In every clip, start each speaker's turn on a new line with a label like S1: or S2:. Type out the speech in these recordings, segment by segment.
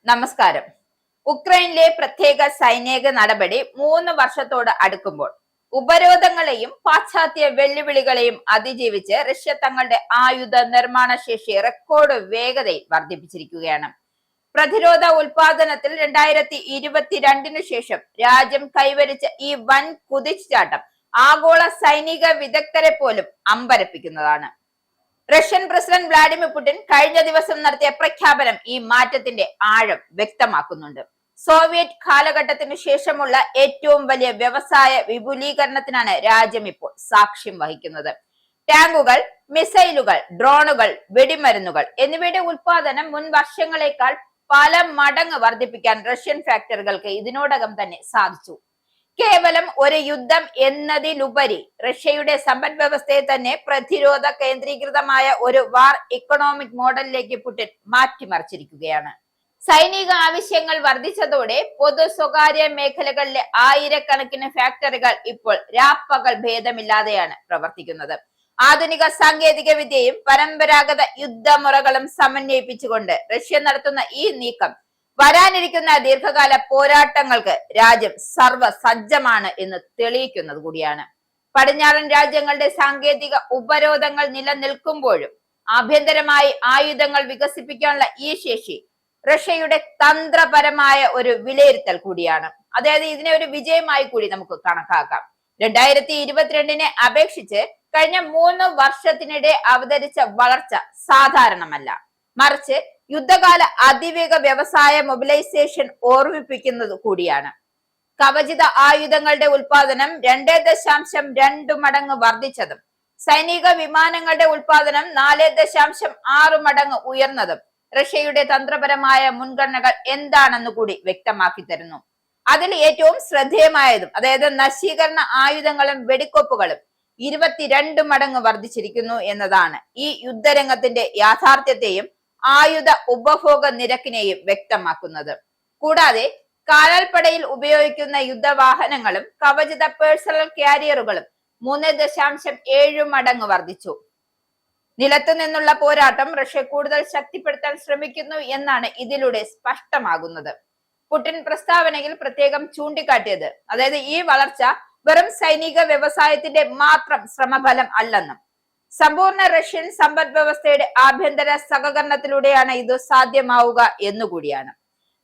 S1: നമസ്കാരം. ഉക്രൈനിലെ പ്രത്യേക സൈനിക നടപടി 3 വർഷത്തോട് അടുക്കുമ്പോൾ ഉപരോധങ്ങളെയും പാശ്ചാത്യ വെല്ലുവിളികളെയും അതിജീവിച്ച് റഷ്യ തങ്ങളുടെ ആയുധ നിർമ്മാണ ശേഷി റെക്കോർഡ് വേഗതയിൽ വർദ്ധിപ്പിച്ചിരിക്കുകയാണ്. പ്രതിരോധ ഉൽപാദനത്തിൽ 2022 ശേഷം രാജ്യം കൈവരിച്ച ഈ വൻ കുതിച്ചുചാട്ടം ആഗോള സൈനിക വിദഗ്ധരെ പോലും അമ്പരപ്പിക്കുന്നതാണ്. റഷ്യൻ പ്രസിഡന്റ് വ്ളാഡിമിർ പുടിൻ കഴിഞ്ഞ ദിവസം നടത്തിയ പ്രഖ്യാപനം ഈ മാറ്റത്തിന്റെ ആഴം വ്യക്തമാക്കുന്നുണ്ട്. സോവിയറ്റ് കാലഘട്ടത്തിനു ശേഷമുള്ള ഏറ്റവും വലിയ വ്യവസായ വിപുലീകരണത്തിനാണ് രാജ്യം ഇപ്പോൾ സാക്ഷ്യം വഹിക്കുന്നത്. ടാങ്കുകൾ, മിസൈലുകൾ, ഡ്രോണുകൾ, വെടിമരുന്നുകൾ എന്നിവയുടെ ഉൽപാദനം മുൻ വർഷങ്ങളെക്കാൾ പല മടങ്ങ് വർദ്ധിപ്പിക്കാൻ റഷ്യൻ ഫാക്ടറികൾക്ക് ഇതിനോടകം തന്നെ സാധിച്ചു. കേവലം ഒരു യുദ്ധം എന്നതിലുപരി റഷ്യയുടെ സമ്പദ് വ്യവസ്ഥയെ തന്നെ പ്രതിരോധ കേന്ദ്രീകൃതമായ ഒരു വാർ ഇക്കണോമിക് മോഡലിലേക്ക് പുടിൻ മാറ്റിമറിച്ചിരിക്കുകയാണ്. സൈനിക ആവശ്യങ്ങൾ വർദ്ധിച്ചതോടെ പൊതു സ്വകാര്യ മേഖലകളിലെ ആയിരക്കണക്കിന് ഫാക്ടറികൾ ഇപ്പോൾ രാപ്പകൽ ഭേദമില്ലാതെയാണ് പ്രവർത്തിക്കുന്നത്. ആധുനിക സാങ്കേതിക വിദ്യയും പരമ്പരാഗത യുദ്ധമുറകളും സമന്വയിപ്പിച്ചുകൊണ്ട് റഷ്യ നടത്തുന്ന ഈ നീക്കം വരാനിരിക്കുന്ന ദീർഘകാല പോരാട്ടങ്ങൾക്ക് രാജ്യം സർവസജ്ജമാണ് എന്ന് തെളിയിക്കുന്നത് കൂടിയാണ്. പടിഞ്ഞാറൻ രാജ്യങ്ങളുടെ സാങ്കേതിക ഉപരോധങ്ങൾ നിലനിൽക്കുമ്പോഴും ആഭ്യന്തരമായി ആയുധങ്ങൾ വികസിപ്പിക്കാനുള്ള ഈ ശേഷി റഷ്യയുടെ തന്ത്രപരമായ ഒരു വിലയിരുത്തൽ കൂടിയാണ്. അതായത് ഇതിനെ ഒരു വിജയമായി കൂടി നമുക്ക് കണക്കാക്കാം. 2022 അപേക്ഷിച്ച് കഴിഞ്ഞ 3 വർഷത്തിനിടെ അവതരിച്ച വളർച്ച സാധാരണമല്ല, മറിച്ച് യുദ്ധകാല അതിവേഗ വ്യവസായ മൊബിലൈസേഷൻ ഓർമ്മിപ്പിക്കുന്നത് കൂടിയാണ്. കവചിത ആയുധങ്ങളുടെ ഉൽപാദനം 2.2 മടങ്ങ് വർദ്ധിച്ചതും സൈനിക വിമാനങ്ങളുടെ ഉൽപാദനം 4.6 മടങ്ങ് ഉയർന്നതും റഷ്യയുടെ തന്ത്രപരമായ മുൻഗണനകൾ എന്താണെന്ന് കൂടി വ്യക്തമാക്കി തരുന്നു. അതിൽ ഏറ്റവും ശ്രദ്ധേയമായതും അതായത് നശീകരണ ആയുധങ്ങളും വെടിക്കോപ്പുകളും 22 മടങ്ങ് വർദ്ധിച്ചിരിക്കുന്നു എന്നതാണ് ഈ യുദ്ധരംഗത്തിന്റെ യാഥാർത്ഥ്യത്തെയും ആയുധ ഉപഭോഗ നിരക്കിനെയും വ്യക്തമാക്കുന്നത്. കൂടാതെ കാലാൽപ്പടയിൽ ഉപയോഗിക്കുന്ന യുദ്ധവാഹനങ്ങളും കവചിത പേഴ്സണൽ കാരിയറുകളും 3.7 മടങ്ങ് വർദ്ധിച്ചു. നിലത്തു നിന്നുള്ള പോരാട്ടം റഷ്യ കൂടുതൽ ശക്തിപ്പെടുത്താൻ ശ്രമിക്കുന്നു എന്നാണ് ഇതിലൂടെ സ്പഷ്ടമാകുന്നത്. പുടിൻ പ്രസ്താവനയിൽ പ്രത്യേകം ചൂണ്ടിക്കാട്ടിയത് അതായത് ഈ വളർച്ച വെറും സൈനിക വ്യവസായത്തിന്റെ മാത്രം ശ്രമഫലം അല്ലെന്നും സമ്പൂർണ്ണ റഷ്യൻ സമ്പദ് വ്യവസ്ഥയുടെ ആഭ്യന്തര സഹകരണത്തിലൂടെയാണ് ഇത് സാധ്യമാവുക എന്നുകൂടിയാണ്.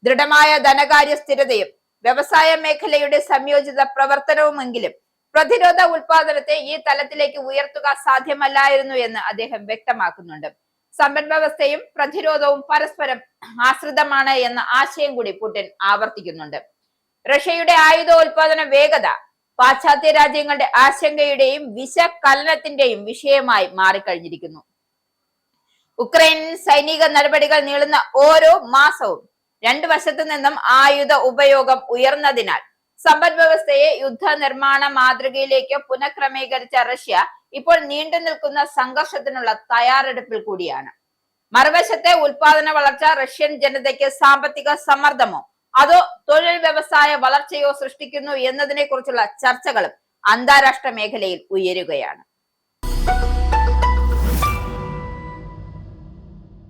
S1: ദൃഢമായ ധനകാര്യ സ്ഥിരതയും വ്യവസായ മേഖലയുടെ സംയോജിത പ്രവർത്തനവുമെങ്കിലും പ്രതിരോധ ഉൽപാദനത്തെ ഈ തലത്തിലേക്ക് ഉയർത്തുക സാധ്യമല്ലായിരുന്നു എന്ന് അദ്ദേഹം വ്യക്തമാക്കുന്നുണ്ട്. സമ്പദ് വ്യവസ്ഥയും പ്രതിരോധവും പരസ്പരം ആശ്രിതമാണ് എന്ന ആശയം കൂടി പുടിൻ ആവർത്തിക്കുന്നുണ്ട്. റഷ്യയുടെ ആയുധോൽപാദന വേഗത പാശ്ചാത്യ രാജ്യങ്ങളുടെ ആശങ്കയുടെയും വിശകലനത്തിന്റെയും വിഷയമായി മാറിക്കഴിഞ്ഞിരിക്കുന്നു. ഉക്രൈനിൽ സൈനിക നടപടികൾ നീളുന്ന ഓരോ മാസവും 2 വശത്തു നിന്നും ആയുധ ഉപയോഗം ഉയർന്നതിനാൽ സമ്പദ് വ്യവസ്ഥയെ യുദ്ധ നിർമ്മാണ മാതൃകയിലേക്ക് പുനഃക്രമീകരിച്ച റഷ്യ ഇപ്പോൾ നീണ്ടു നിൽക്കുന്ന സംഘർഷത്തിനുള്ള തയ്യാറെടുപ്പിൽ കൂടിയാണ്. മറുവശത്തെ ഉൽപാദന വളർച്ച റഷ്യൻ ജനതയ്ക്ക് സാമ്പത്തിക സമ്മർദ്ദമോ അതോ തൊഴിൽ വ്യവസായ വളർച്ചയോ സൃഷ്ടിക്കുന്നു എന്നതിനെ കുറിച്ചുള്ള ചർച്ചകളും അന്താരാഷ്ട്ര മേഖലയിൽ ഉയരുകയാണ്.